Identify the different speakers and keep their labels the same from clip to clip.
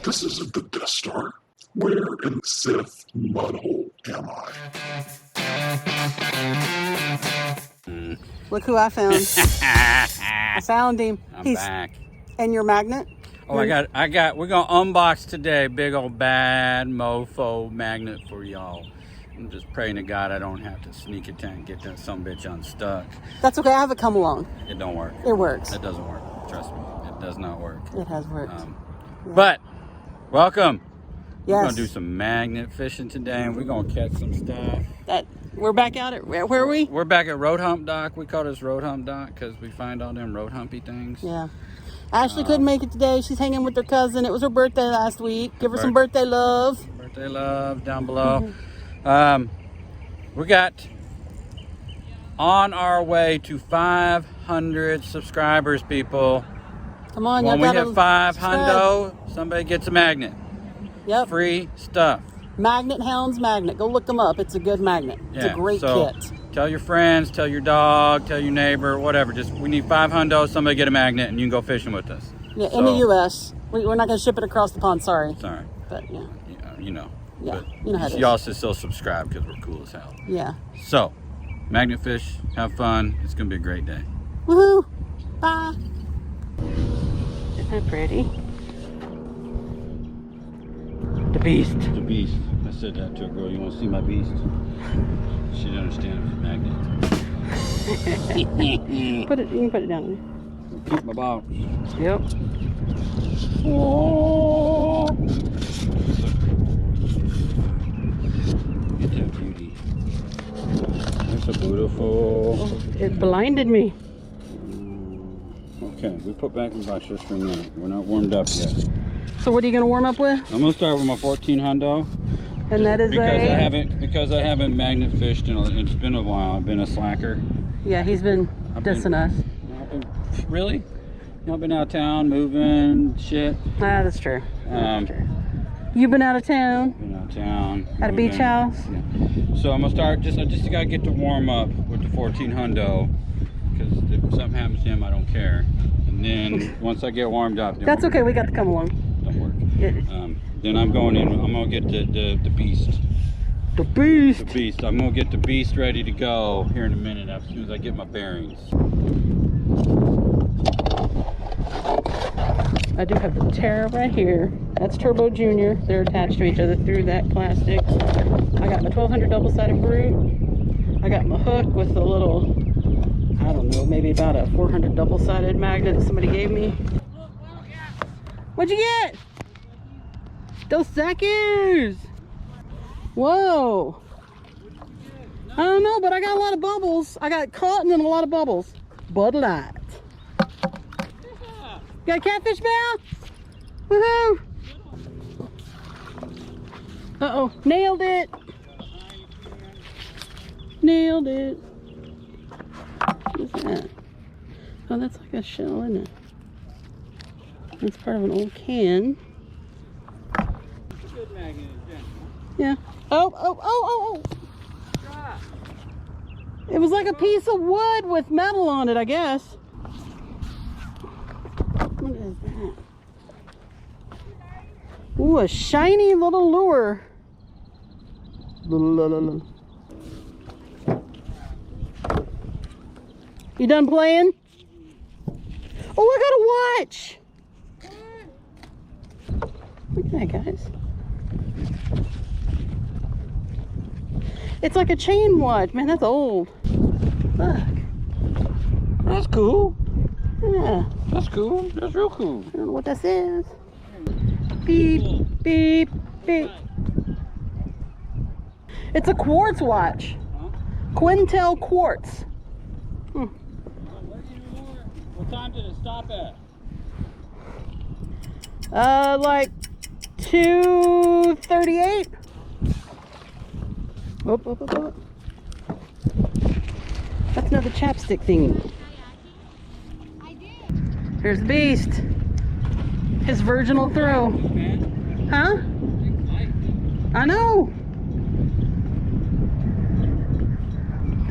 Speaker 1: This isn't the Death Star. Where in the Sith mudhole am I?
Speaker 2: Look who I found. I found him.
Speaker 3: I'm back.
Speaker 2: And your magnet?
Speaker 3: Oh, we're gonna unbox today big old bad mofo magnet for y'all. I'm just praying to God I don't have to sneak it and get that sumbitch unstuck.
Speaker 2: That's okay, I have it come along.
Speaker 3: It don't work.
Speaker 2: It works.
Speaker 3: It doesn't work. Trust me, it does not work.
Speaker 2: It has worked.
Speaker 3: Yeah. But, welcome.
Speaker 2: Yes.
Speaker 3: We're gonna do some magnet fishing today and we're gonna catch some stuff.
Speaker 2: We're back out at, where are we?
Speaker 3: We're back at Road Hump Dock. We call this Road Hump Dock because we find all them road humpy things.
Speaker 2: Yeah. Ashley couldn't make it today. She's hanging with her cousin. It was her birthday last week. Give her some birthday love.
Speaker 3: Birthday love down below. We got on our way to 500 subscribers, people.
Speaker 2: Come on,
Speaker 3: when we
Speaker 2: gotta
Speaker 3: hit 500, somebody gets a magnet.
Speaker 2: Yep.
Speaker 3: Free stuff.
Speaker 2: Magnet Hounds Magnet. Go look them up. It's a good magnet. It's a great kit.
Speaker 3: Tell your friends, tell your dog, tell your neighbor, whatever. Just we need 500. Somebody get a magnet, and you can go fishing with us.
Speaker 2: Yeah, in the U.S. We're not going to ship it across the pond. Sorry.
Speaker 3: Sorry.
Speaker 2: But yeah.
Speaker 3: You know.
Speaker 2: Yeah. You know how it is.
Speaker 3: Y'all should still subscribe because we're cool as hell.
Speaker 2: Yeah.
Speaker 3: So, magnet fish, have fun. It's gonna be a great day.
Speaker 2: Woohoo! Bye. Isn't that pretty? The beast.
Speaker 3: The beast. I said that to a girl. You want to see my beast? She didn't understand it was a magnet.
Speaker 2: You can put it down there.
Speaker 3: Keep my box.
Speaker 2: Yep.
Speaker 3: Oh. Get that beauty. That's a beautiful.
Speaker 2: Oh, it blinded me.
Speaker 3: Okay, we put back in box just for a minute. We're not warmed up yet.
Speaker 2: So what are you going to warm up with?
Speaker 3: I'm going to start with my 14 hundo.
Speaker 2: And that is
Speaker 3: because I haven't magnet fished it's been a while. I've been a slacker.
Speaker 2: Yeah, he's been dissing us.
Speaker 3: Really? I've been out of town, moving, shit.
Speaker 2: Ah, that's true. You've been out of town?
Speaker 3: Been out of town.
Speaker 2: At a beach house?
Speaker 3: Yeah. So I'm gonna start. I just gotta get to warm up with the 14 hundo, because if something happens to him, I don't care. And then once I get warmed up,
Speaker 2: that's okay. We got to come along.
Speaker 3: Don't work.
Speaker 2: Yeah.
Speaker 3: Then I'm going in. I'm gonna get the beast.
Speaker 2: The beast.
Speaker 3: The beast. I'm gonna get the beast ready to go here in a minute. As soon as I get my bearings.
Speaker 2: I do have the Terra right here. That's Turbo Junior. They're attached to each other through that plastic. I got my 1200 double-sided brute. I got my hook with a little, I don't know, maybe about a 400 double-sided magnet that somebody gave me. What'd you get? Dos Sakis! Whoa! I don't know, but I got a lot of bubbles. I got caught and then a lot of bubbles. Bud Light. Got a catfish bell? Woohoo! Uh-oh, nailed it! Nailed it. What's that? Oh, that's like a shell, isn't it? It's part of an old can.
Speaker 3: Good magnet,
Speaker 2: yeah. Oh! It was like a piece of wood with metal on it, I guess. What is that? Ooh, a shiny little lure. You done playing? Oh, I got a watch. Look at that, guys. It's like a chain watch. Man, that's old. Look. That's cool. Yeah.
Speaker 3: That's cool. That's real cool.
Speaker 2: I don't know what that says. Beep, beep, beep. It's a quartz watch.
Speaker 3: Huh?
Speaker 2: Quintel quartz.
Speaker 3: What time did it stop at?
Speaker 2: Like 2:38. Up. That's another chapstick thing. Here's the beast. His virginal throw. Huh? I know.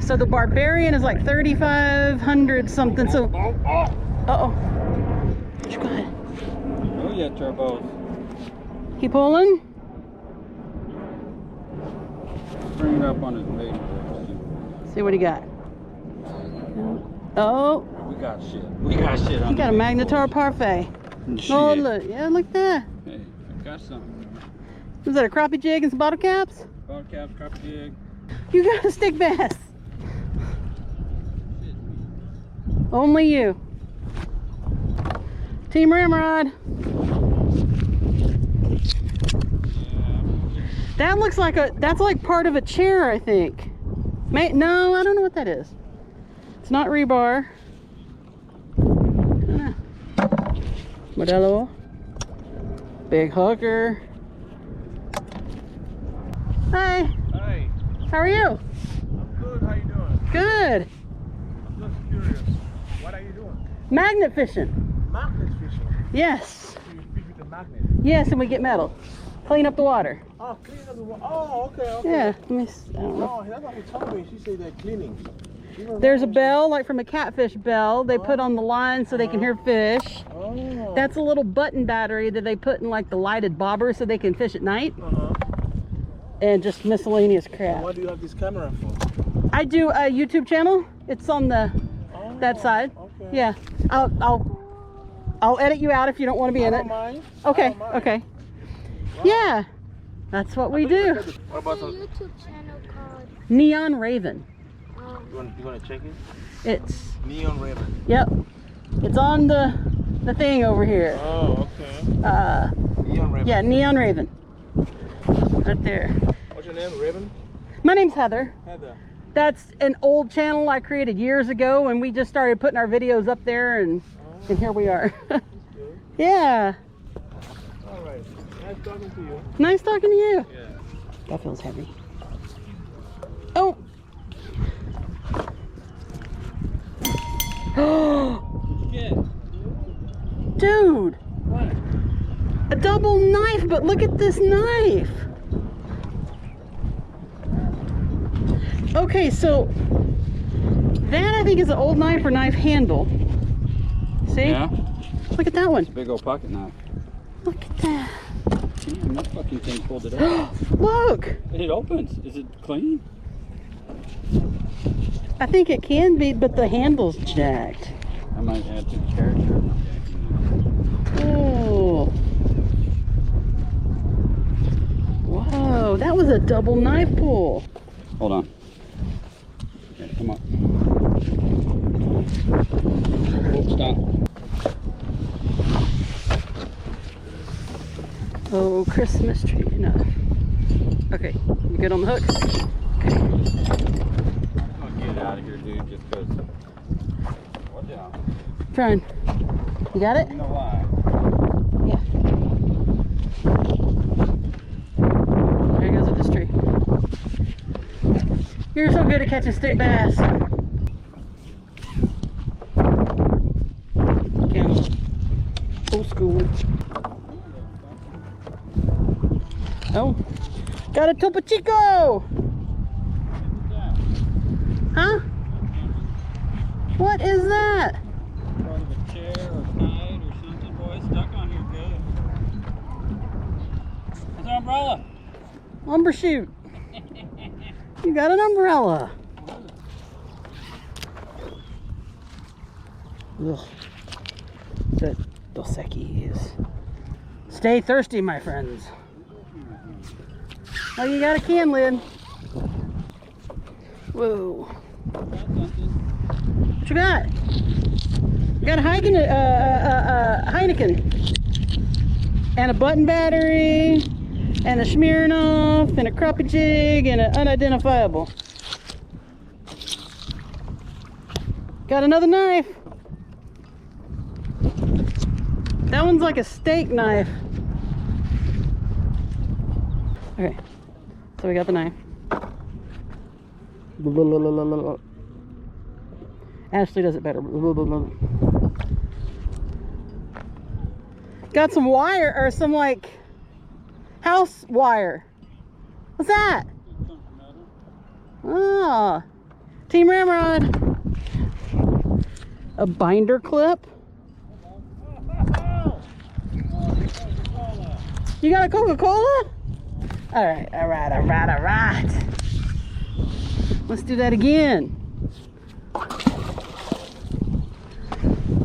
Speaker 2: So the Barbarian is like 3,500 something. So, uh-oh. Go ahead.
Speaker 3: Oh yeah, turbos.
Speaker 2: He pulling?
Speaker 3: Bring it up on his bait.
Speaker 2: See what he got. Oh,
Speaker 3: We got shit. We got shit on
Speaker 2: he got a
Speaker 3: the
Speaker 2: Magnetar parfait.
Speaker 3: shit.
Speaker 2: Oh, look. Yeah, look at that.
Speaker 3: Hey, I got something.
Speaker 2: Was that a crappie jig and some bottle caps?
Speaker 3: Bottle caps, crappie jig.
Speaker 2: You got a stick bass. Only you. Team Ramrod. That looks like that's like part of a chair, I think. No, I don't know what that is. It's not rebar. Modelo. Big hooker. Hi.
Speaker 4: Hi,
Speaker 2: How are you?
Speaker 4: I'm good. How you doing?
Speaker 2: Good.
Speaker 4: Just curious. What are you doing?
Speaker 2: Magnet fishing.
Speaker 4: Magnet fishing.
Speaker 2: Yes.
Speaker 4: So you fish with a magnet.
Speaker 2: Yes, and we get metal. Clean up the water.
Speaker 4: Oh, clean up the water. Oh, okay, okay.
Speaker 2: Yeah. Let me I don't know.
Speaker 4: Oh, that's what she told me. She said they're cleaning.
Speaker 2: There's a bell, like from a catfish bell, they put on the line so they can hear fish.
Speaker 4: Oh.
Speaker 2: That's a little button battery that they put in like the lighted bobber so they can fish at night. And just miscellaneous crap.
Speaker 4: What do you have this camera for?
Speaker 2: I do a YouTube channel. It's on the that side.
Speaker 4: Okay.
Speaker 2: Yeah. I'll edit you out if you don't want to be in it.
Speaker 4: Mind.
Speaker 2: Okay. Okay. Yeah. That's what we do.
Speaker 4: What about
Speaker 5: There's a YouTube channel called
Speaker 2: Neonraven.
Speaker 4: you wanna check it?
Speaker 2: It's
Speaker 4: Neonraven.
Speaker 2: yep. It's on the thing over here.
Speaker 4: Oh, okay. Neonraven.
Speaker 2: Yeah, Neonraven. Right there.
Speaker 4: What's your name? Raven?
Speaker 2: My name's Heather.
Speaker 4: Heather.
Speaker 2: That's an old channel I created years ago, and we just started putting our videos up there, and here we are.
Speaker 4: Good.
Speaker 2: Yeah.
Speaker 4: All right. Nice talking to you.
Speaker 2: Nice talking to you.
Speaker 4: Yeah.
Speaker 2: That feels heavy. Oh. Dude.
Speaker 4: What?
Speaker 2: A double knife, but look at this knife. Okay, so that I think is an old knife or knife handle. See?
Speaker 3: Yeah.
Speaker 2: Look at that one.
Speaker 3: Big old pocket knife.
Speaker 2: Look at that.
Speaker 3: Damn, that fucking thing pulled it up.
Speaker 2: Look.
Speaker 3: It opens. Is it clean?
Speaker 2: I think it can be, but the handle's jacked.
Speaker 3: I might add to the character.
Speaker 2: Oh. Whoa, that was a double knife pull.
Speaker 3: Hold on. Okay, come on. Oh, stop.
Speaker 2: Oh, Christmas tree. No. Okay, you good on the hook? Okay.
Speaker 3: I'm gonna get out of here, dude, just because. Watch out.
Speaker 2: Trying. You got it?
Speaker 3: You know why?
Speaker 2: Yeah. There he goes with this tree. You're so good at catching stick bass. Camera. Old school. Oh, got a Topo Chico! Huh? What is that?
Speaker 3: Part of a chair or kite or something, boy. Stuck on here good. That's an umbrella.
Speaker 2: Lumber chute. You got an umbrella. Ugh. That Dos Equis. Stay thirsty, my friends. Oh, you got a can lid. Whoa. What you got? You got a Heineken. And a button battery. And a Smirnoff. And a crappie jig. And an unidentifiable. Got another knife. That one's like a steak knife. Okay. So we got the knife. Ashley does it better. Got some wire, or some like house wire. What's that? Ah, Team Ramrod. A binder clip. You got a Coca-Cola? All right, all right, all right, all right. Let's do that again.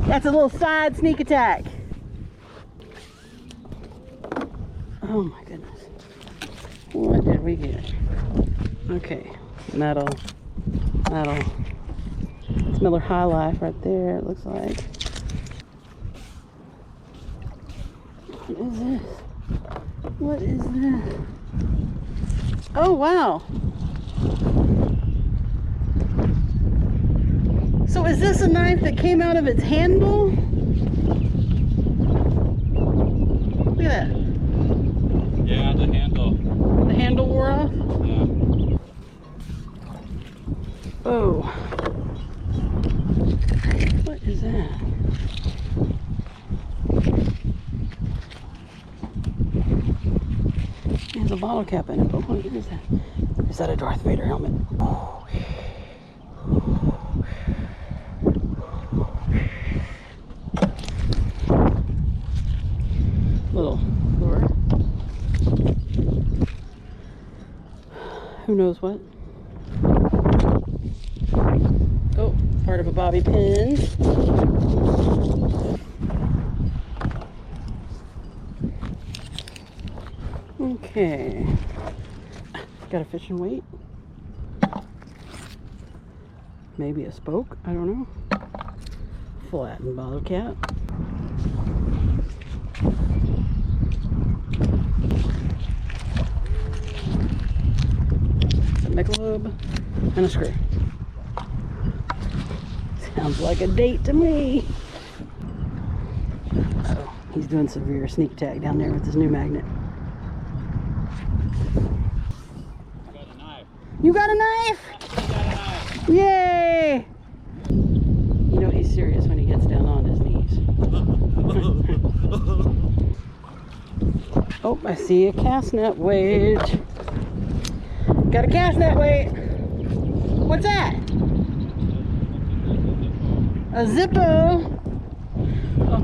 Speaker 2: That's a little side sneak attack. Oh my goodness. What did we get? Okay, metal. It's Miller High Life right there, it looks like. What is this? What is this? Oh, wow. So is this a knife that came out of its handle? Look at that.
Speaker 3: Yeah, the handle.
Speaker 2: The handle wore off?
Speaker 3: Yeah.
Speaker 2: Oh. What is that? There's a bottle cap in it, but what is that? Is that a Darth Vader helmet? Oh. Little lure. Who knows what? Oh, part of a bobby pin. Okay. Got a fishing weight. Maybe a spoke, I don't know. Flattened bottle cap. A Michelob and a screw. Sounds like a date to me. Uh-oh, he's doing severe sneak attack down there with his new magnet. You got a knife?
Speaker 3: I got a knife.
Speaker 2: Yay! You know he's serious when he gets down on his knees. Oh, I see a cast net wedge. Got a cast net weight. What's that? A Zippo. Oh.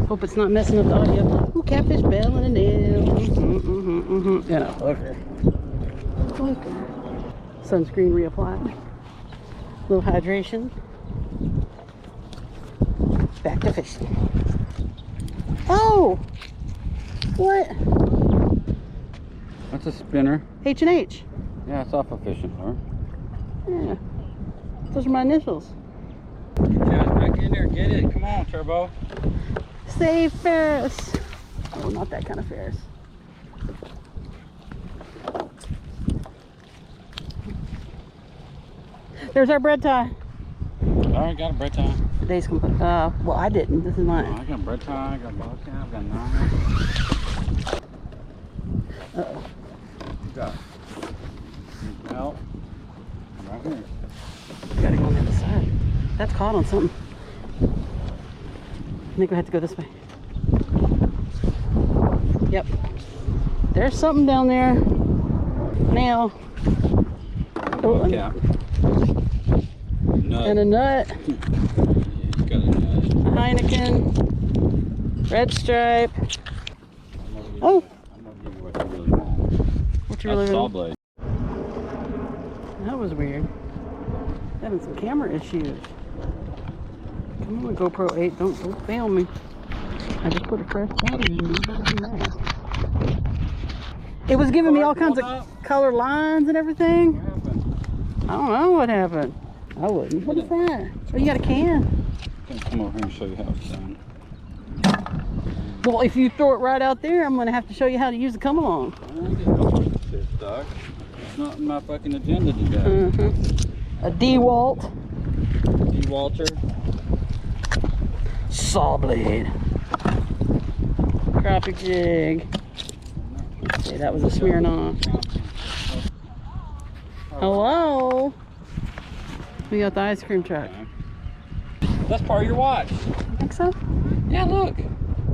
Speaker 2: Hope it's not messing up the audio. Ooh, catfish bell and a nail. You know, hooker. Sunscreen reapplied. Little hydration. Back to fishing. Oh! What?
Speaker 3: That's a spinner.
Speaker 2: H&H.
Speaker 3: Yeah, it's off a fishing lure.
Speaker 2: Yeah. Those are my initials.
Speaker 3: Yeah, back in there. Get it. Come on, Turbo.
Speaker 2: Save Ferris. Oh, not that kind of Ferris. There's our bread tie.
Speaker 3: Alright, got a bread tie.
Speaker 2: The day's complete. Well, I didn't. This is
Speaker 3: Oh,
Speaker 2: mine.
Speaker 3: I got a bread tie, I got a ball cap, I got a knife.
Speaker 2: Uh-oh.
Speaker 3: You got belt. Right here.
Speaker 2: Gotta go on the other side. That's caught on something. I think we have to go this way. Yep. There's something down there. Now. Oh,
Speaker 3: Cap. Nut.
Speaker 2: and a nut.
Speaker 3: Yeah, you got a nut.
Speaker 2: A Heineken. Red stripe. Oh.
Speaker 3: I'm gonna give you what you really want.
Speaker 2: What you really
Speaker 3: That's saw
Speaker 2: want?
Speaker 3: blade.
Speaker 2: That was weird. Having some camera issues. Come on, GoPro 8, don't fail me. I just put a fresh battery in. You better do that. It was giving me all kinds of color lines and everything.
Speaker 3: What happened?
Speaker 2: I don't know what happened. I wouldn't. What is that? Oh, you got a can.
Speaker 3: I'm gonna come over here and show you how it's done.
Speaker 2: Well, if you throw it right out there, I'm going to have to show you how to use the come along.
Speaker 3: I get no shit, Doc. It's not in my fucking agenda today.
Speaker 2: A DeWalt.
Speaker 3: Walter.
Speaker 2: Saw blade. Crappie jig. Okay, that was a Smirnoff. Hello? We got the ice cream truck.
Speaker 3: That's part of your watch.
Speaker 2: You think so?
Speaker 3: Yeah, look.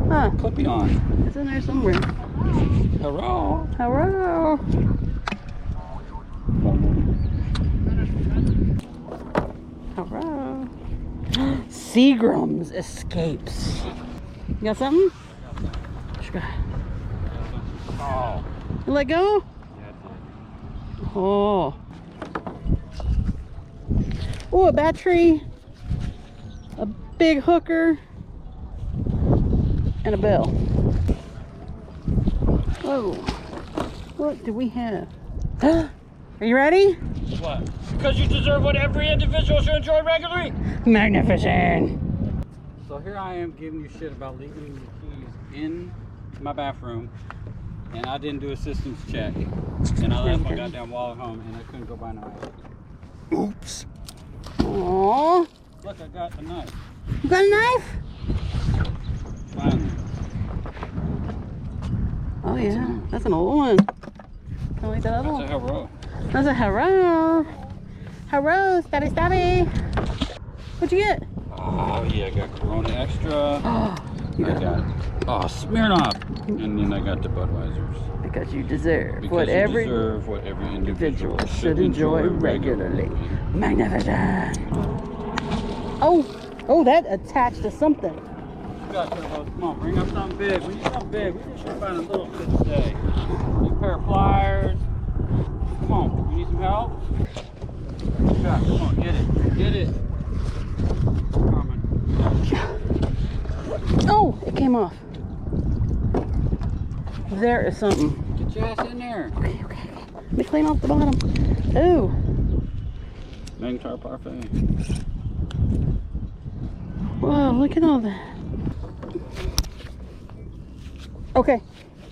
Speaker 2: Huh.
Speaker 3: Clippy on.
Speaker 2: It's in there somewhere.
Speaker 3: Hello.
Speaker 2: Hello? Hello? Seagram's Escapes. You got something?
Speaker 3: Oh.
Speaker 2: You let go? Oh. Oh, a battery, a big hooker, and a bell. Whoa. What do we have? Are you ready?
Speaker 3: What? Because you deserve what every individual should enjoy regularly.
Speaker 2: Magnificent.
Speaker 3: So here I am giving you shit about leaving the keys in my bathroom, and I didn't do a systems check, and I left my goddamn wallet home, and I couldn't go buy no ice. Oops.
Speaker 2: Aww.
Speaker 3: Look, I got a knife.
Speaker 2: You got a knife?
Speaker 3: Finally.
Speaker 2: Oh yeah, that's an old one. Kind of like that other
Speaker 3: That's a
Speaker 2: one.
Speaker 3: hero.
Speaker 2: That's a hero. Hero, stabby stabby. What'd you get?
Speaker 3: Oh yeah, I got Corona Extra.
Speaker 2: Oh,
Speaker 3: I got Smirnoff, and then I got the Budweisers.
Speaker 2: because you deserve
Speaker 3: Because
Speaker 2: what
Speaker 3: you
Speaker 2: every
Speaker 3: deserve what every individual
Speaker 2: should enjoy regularly. Magnificent. Oh, that attached to something.
Speaker 3: Come on, bring up something big. We need something big. We just should find a little shit today. Need a pair of pliers. Come on, you need some help? Scott, come on, get it. Get it. Carmen.
Speaker 2: Oh, it came off. There is something.
Speaker 3: Get your ass in there.
Speaker 2: Okay. Let me clean off the bottom. Ooh.
Speaker 3: Magnetar parfait.
Speaker 2: Whoa, look at all that. Okay.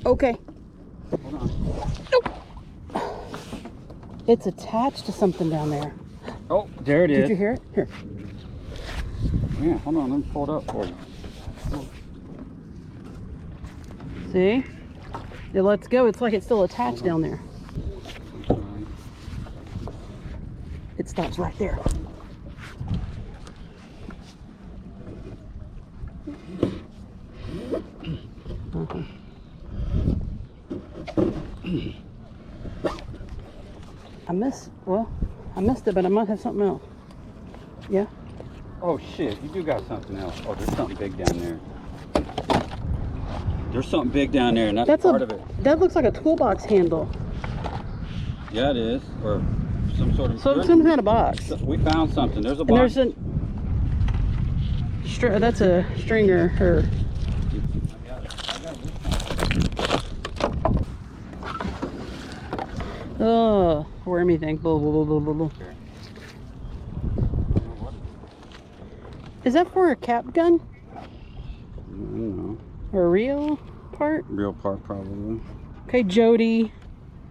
Speaker 3: Hold on.
Speaker 2: Nope. It's attached to something down there.
Speaker 3: Oh, there it is.
Speaker 2: Did you hear it? Here.
Speaker 3: Yeah, hold on, let me pull it up for you.
Speaker 2: See? It lets go. It's like it's still attached down there. It stops right there. I missed it, but I might have something else. Yeah?
Speaker 3: Oh shit, you do got something else. Oh, there's something big down there. There's something big down there, and that's part of it.
Speaker 2: That looks like a toolbox handle.
Speaker 3: Yeah, it is. Or some sort of...
Speaker 2: Some kind of box.
Speaker 3: We found something. There's a
Speaker 2: And
Speaker 3: box.
Speaker 2: there's that's a stringer. Or oh, wormy thing. Blah, blah, blah, blah, blah, blah. Is that for a cap gun?
Speaker 3: I don't know.
Speaker 2: Or a real part?
Speaker 3: Real part, probably.
Speaker 2: Okay, Jody.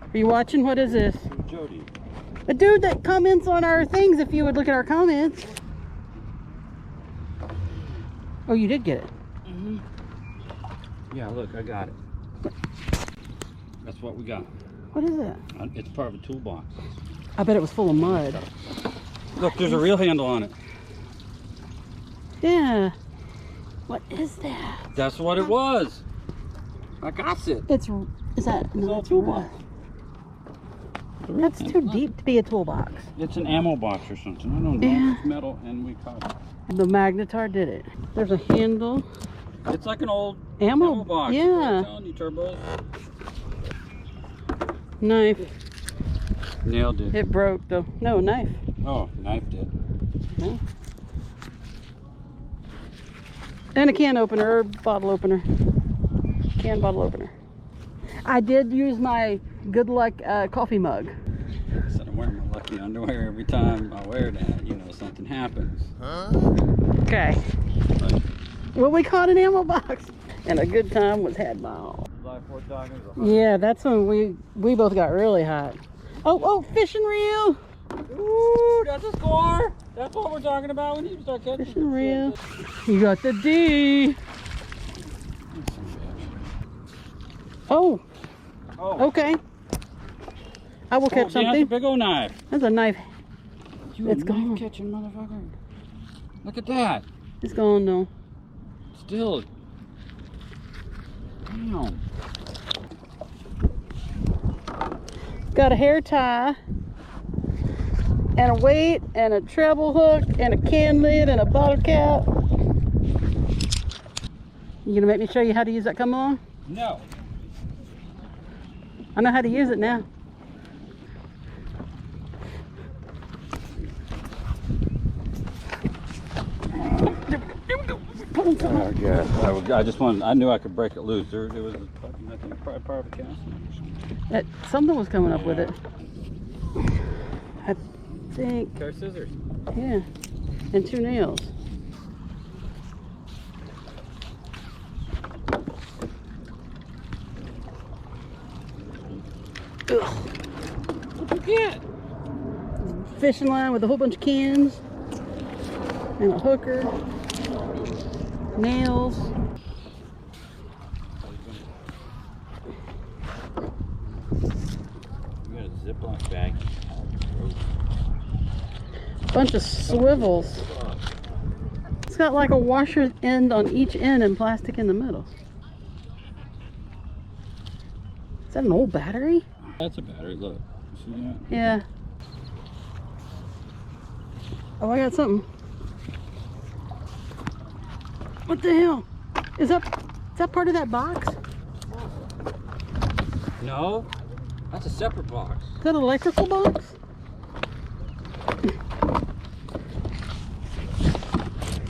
Speaker 2: Are you watching? What is this?
Speaker 3: Jody.
Speaker 2: A dude that comments on our things, if you would look at our comments. Oh, you did get it.
Speaker 3: Mm-hmm. Yeah, look, I got it. That's what we got.
Speaker 2: What is it?
Speaker 3: It's part of a toolbox.
Speaker 2: I bet it was full of mud.
Speaker 3: Look, there's a real handle on it.
Speaker 2: Yeah. What is that?
Speaker 3: That's what it was. I got it.
Speaker 2: Is that
Speaker 3: It's all
Speaker 2: not
Speaker 3: toolbox.
Speaker 2: That's too deep to be a toolbox.
Speaker 3: It's an ammo box or something. I don't know.
Speaker 2: Yeah.
Speaker 3: It's metal, and we caught it.
Speaker 2: The Magnetar did it. There's a handle.
Speaker 3: It's like an old
Speaker 2: Ammo
Speaker 3: box.
Speaker 2: yeah.
Speaker 3: I'm telling you, Turbo.
Speaker 2: Knife.
Speaker 3: Nailed it.
Speaker 2: It broke though. No, knife.
Speaker 3: Oh, knife did.
Speaker 2: No. And a can opener or bottle opener. Can bottle opener. I did use my good luck coffee mug.
Speaker 3: I said I'm wearing my lucky underwear every time I wear that. You know, something happens.
Speaker 2: Okay.
Speaker 3: Right.
Speaker 2: Well, we caught an ammo box, and a good time was had by all.
Speaker 3: July 4th dog is a
Speaker 2: Yeah, that's when we both got really hot. Oh, fishing reel.
Speaker 3: Ooh, that's a score. That's what we're talking about. We need to start catching
Speaker 2: Fishing reel. You got the D. Oh,
Speaker 3: Oh,
Speaker 2: okay. I will catch
Speaker 3: That's a
Speaker 2: something.
Speaker 3: big old knife.
Speaker 2: That's a knife.
Speaker 3: You
Speaker 2: It's
Speaker 3: a
Speaker 2: gone.
Speaker 3: knife catching motherfucker. Look at that.
Speaker 2: It's gone though.
Speaker 3: Still. Damn.
Speaker 2: Got a hair tie and a weight and a treble hook and a can lid and a bottle cap. You gonna make me show you how to use that come along?
Speaker 3: No.
Speaker 2: I know how to use it now.
Speaker 3: Oh, God. I just wanted, I knew I could break it loose. There was, I think, probably part of a cast.
Speaker 2: Something was coming up with it. I think.
Speaker 3: Pair of scissors.
Speaker 2: Yeah. And 2 nails. Ugh. What'd you get? Fishing line with a whole bunch of cans. And a hooker. Nails.
Speaker 3: You got a Ziploc bag.
Speaker 2: Bunch of swivels. It's got like a washer end on each end and plastic in the middle. Is that an old battery?
Speaker 3: That's a battery, look. See that?
Speaker 2: Yeah. Oh, I got something. What the hell? Is that part of that box?
Speaker 3: No, that's a separate box.
Speaker 2: Is that an electrical box?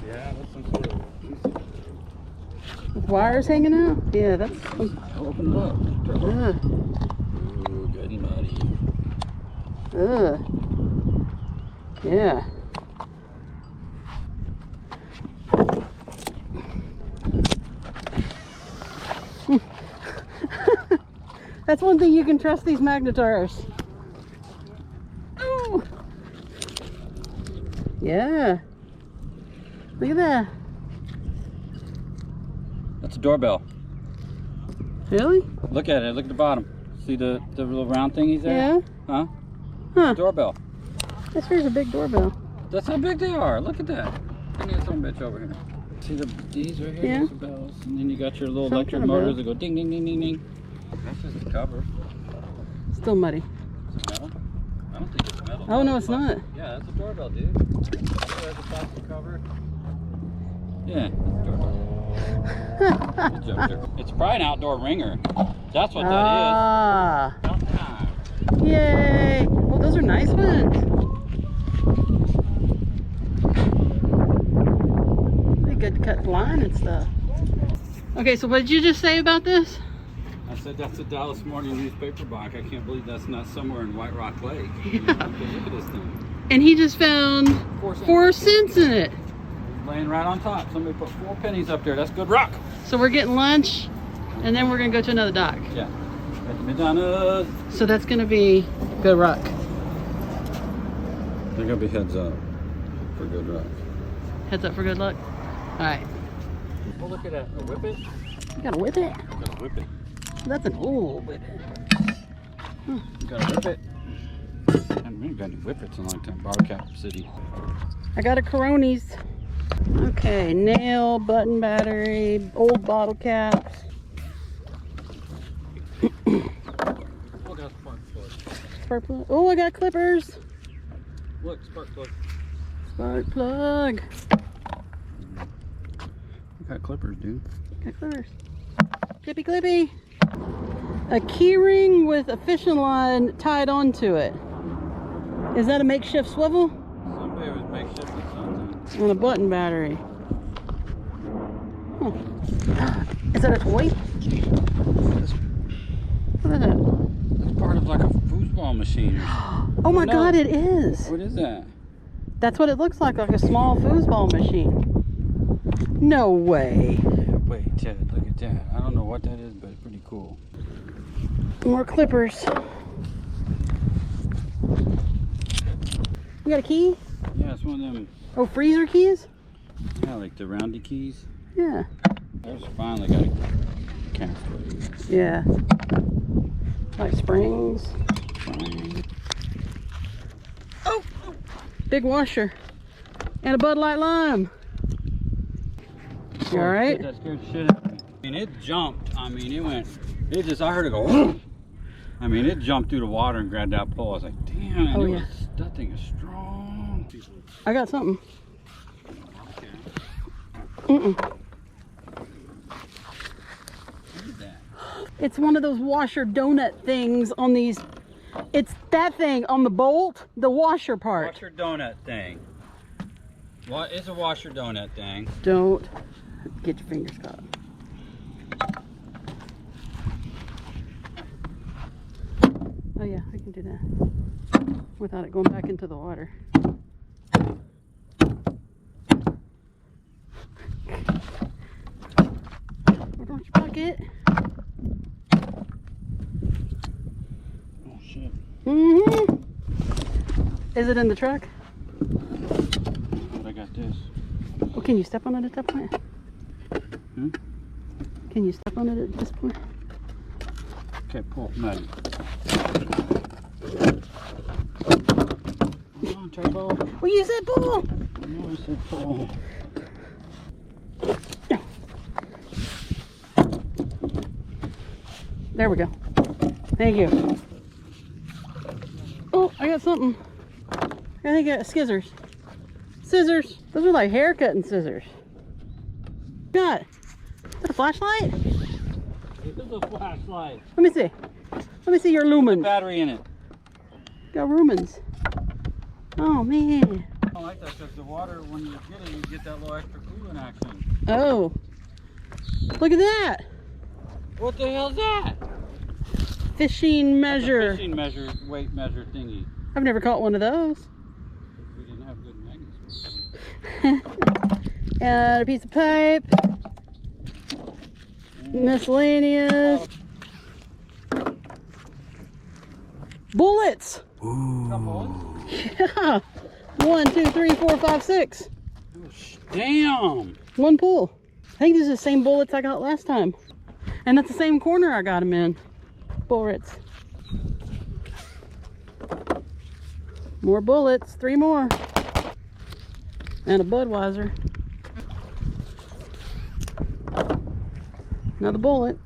Speaker 3: Yeah, that's some sort of...
Speaker 2: With wires hanging out? Yeah, that's some...
Speaker 3: Open it up.
Speaker 2: Ugh.
Speaker 3: Ooh, good and muddy.
Speaker 2: Ugh. Yeah. That's one thing you can trust these Magnetars. Ooh. Yeah. Look at that.
Speaker 3: That's a doorbell.
Speaker 2: Really?
Speaker 3: Look at it. Look at the bottom. See the little round thingies there?
Speaker 2: Yeah.
Speaker 3: Huh?
Speaker 2: Huh.
Speaker 3: Doorbell.
Speaker 2: This here's a big doorbell.
Speaker 3: That's how big they are. Look at that. Bring that some bitch over here. See these right here?
Speaker 2: Yeah.
Speaker 3: Those are bells. And then you got your little
Speaker 2: Some
Speaker 3: electric
Speaker 2: kind of
Speaker 3: motors
Speaker 2: bell.
Speaker 3: that go ding, ding, ding, ding, ding. That's just the cover.
Speaker 2: Still muddy.
Speaker 3: Is it metal? I don't think it's metal.
Speaker 2: Oh no, it's not.
Speaker 3: Yeah, that's a doorbell, dude. There's a plastic cover. Yeah, doorbell. It's probably an outdoor ringer. That's what that
Speaker 2: Ah.
Speaker 3: is. Outside.
Speaker 2: Yay! Oh, those are nice ones. Pretty good to cut line and stuff. Okay, so what did you just say about this?
Speaker 3: I said that's a Dallas Morning newspaper box. I can't believe that's not somewhere in White Rock Lake. You know, because look at this thing.
Speaker 2: And he just found 4 cents in it.
Speaker 3: Laying right on top. Somebody put 4 pennies up there. That's good rock.
Speaker 2: So we're getting lunch, and then we're gonna go to another dock.
Speaker 3: Yeah. At the Madonna's.
Speaker 2: So that's gonna be good rock.
Speaker 3: They're gonna be heads up for good rock.
Speaker 2: Heads up for good luck. All right.
Speaker 3: Oh, look at that. A whippet?
Speaker 2: You gotta whip it.
Speaker 3: Got a whippet.
Speaker 2: That's an old whip.
Speaker 3: You got a whippet. I haven't really got any whippets in a long time. Bottle Cap City.
Speaker 2: I got a Coronis. Okay, nail, button battery, old bottle caps.
Speaker 3: Look at spark plug.
Speaker 2: Spark plug. Oh, I got clippers.
Speaker 3: Look, spark plug.
Speaker 2: Spark plug.
Speaker 3: You got clippers, dude.
Speaker 2: Got clippers. Clippy clippy. A key ring with a fishing line tied onto it. Is that a makeshift swivel?
Speaker 3: Somebody was makeshift or something.
Speaker 2: And a button battery. Huh. Is that a toy? What is that?
Speaker 3: That's part of like a foosball machine.
Speaker 2: Oh my
Speaker 3: No.
Speaker 2: God, it is.
Speaker 3: What is that?
Speaker 2: That's what it looks like a small foosball machine. No way.
Speaker 3: Yeah, wait, Ted, look at that. I don't know what that is, but it's pretty cool.
Speaker 2: More clippers. You got a key?
Speaker 3: Yeah, it's one of them,
Speaker 2: Oh, freezer keys?
Speaker 3: yeah, like the roundy keys.
Speaker 2: Yeah.
Speaker 3: There's finally got a caster.
Speaker 2: Yeah. Like springs. Oh! Big washer. And a Bud Light lime. You alright?
Speaker 3: That scared the shit out of me. I mean, it jumped. I mean, it went, it just, I heard it go, I mean, it jumped through the water and grabbed that pole. I was like, damn,
Speaker 2: Oh,
Speaker 3: it
Speaker 2: yeah.
Speaker 3: was, that thing is strong.
Speaker 2: I got something. Mm-mm. It's one of those washer donut things on these. It's that thing on the bolt, the washer part.
Speaker 3: Washer donut thing. What is a washer donut thing?
Speaker 2: Don't get your fingers caught. Oh yeah, I can do that without it going back into the water. Don't you bucket?
Speaker 3: Oh shit.
Speaker 2: Mm-hmm. Is it in the truck?
Speaker 3: I got this.
Speaker 2: Oh, can you step on it at that point?
Speaker 3: Hmm?
Speaker 2: Can you step on it at this point?
Speaker 3: Okay, pull. Maggie. Come on, Turbo.
Speaker 2: Well, you said pull!
Speaker 3: No, I said pull.
Speaker 2: There we go. Thank you. Oh, I got something. I think I got scissors. Scissors. Those are like hair cutting scissors. Got. Is that a flashlight?
Speaker 3: This is a flashlight.
Speaker 2: Let me see. Let me see your lumens.
Speaker 3: Battery in it.
Speaker 2: Got lumens. Oh man.
Speaker 3: I don't like that because the water, when you get it, you get that little extra coolant action.
Speaker 2: Oh. Look at that.
Speaker 3: What the hell is that?
Speaker 2: Fishing measure.
Speaker 3: That's a fishing measure, weight measure thingy.
Speaker 2: I've never caught one of those.
Speaker 3: We didn't have good magnets.
Speaker 2: And a piece of pipe. Miscellaneous. Bullets.
Speaker 3: Couple.
Speaker 2: Yeah. 1, 2, 3, 4, 5, 6.
Speaker 3: Damn.
Speaker 2: One pull. I think these are the same bullets I got last time. And that's the same corner I got them in. Bullets. More bullets. 3 more. And a Budweiser. Another bullet.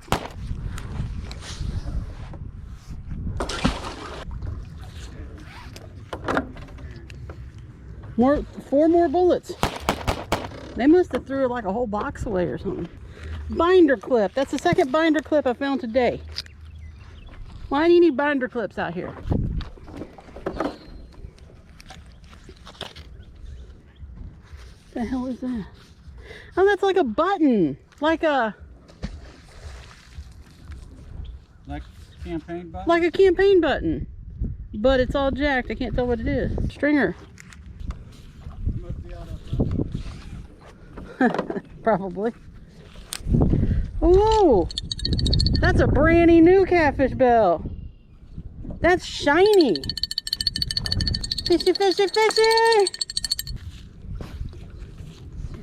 Speaker 2: More, 4 more bullets. They must have threw like a whole box away or something. Binder clip. That's the second binder clip I found today. Why do you need binder clips out here? What the hell is that? Oh, that's like a button. Like a
Speaker 3: Campaign button?
Speaker 2: like a campaign button. But it's all jacked. I can't tell what it is. Stringer.
Speaker 3: Must be out of
Speaker 2: Probably. Oh, that's a brandy new catfish bell. That's shiny. Fishy, fishy, fishy.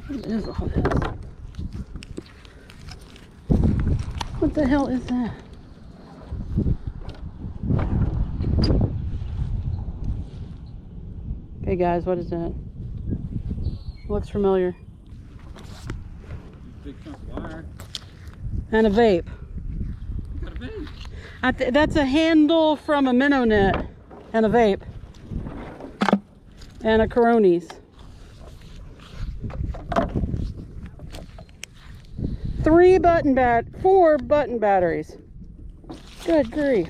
Speaker 2: What is all this? What the hell is that? Hey guys, what is that? Looks familiar.
Speaker 3: big chunk of wire.
Speaker 2: And a vape.
Speaker 3: Got a vape.
Speaker 2: That's a handle from a minnow net and a vape and a Coronis. 4 button batteries. Good grief.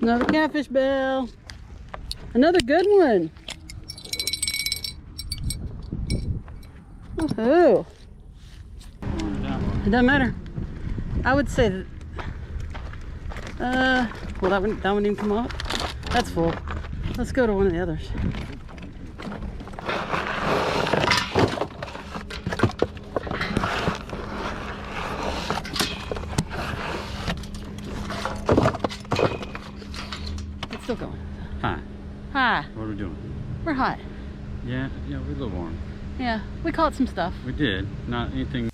Speaker 2: Another catfish bell. Another good one. Woohoo. It doesn't matter. I would say that, well, that one didn't come up. That's full. Let's go to one of the others. It's still going.
Speaker 3: Hi.
Speaker 2: Hi.
Speaker 3: What are we doing?
Speaker 2: We're hot.
Speaker 3: Yeah, we're a little warm.
Speaker 2: Yeah, we caught some stuff.
Speaker 3: We did. Not anything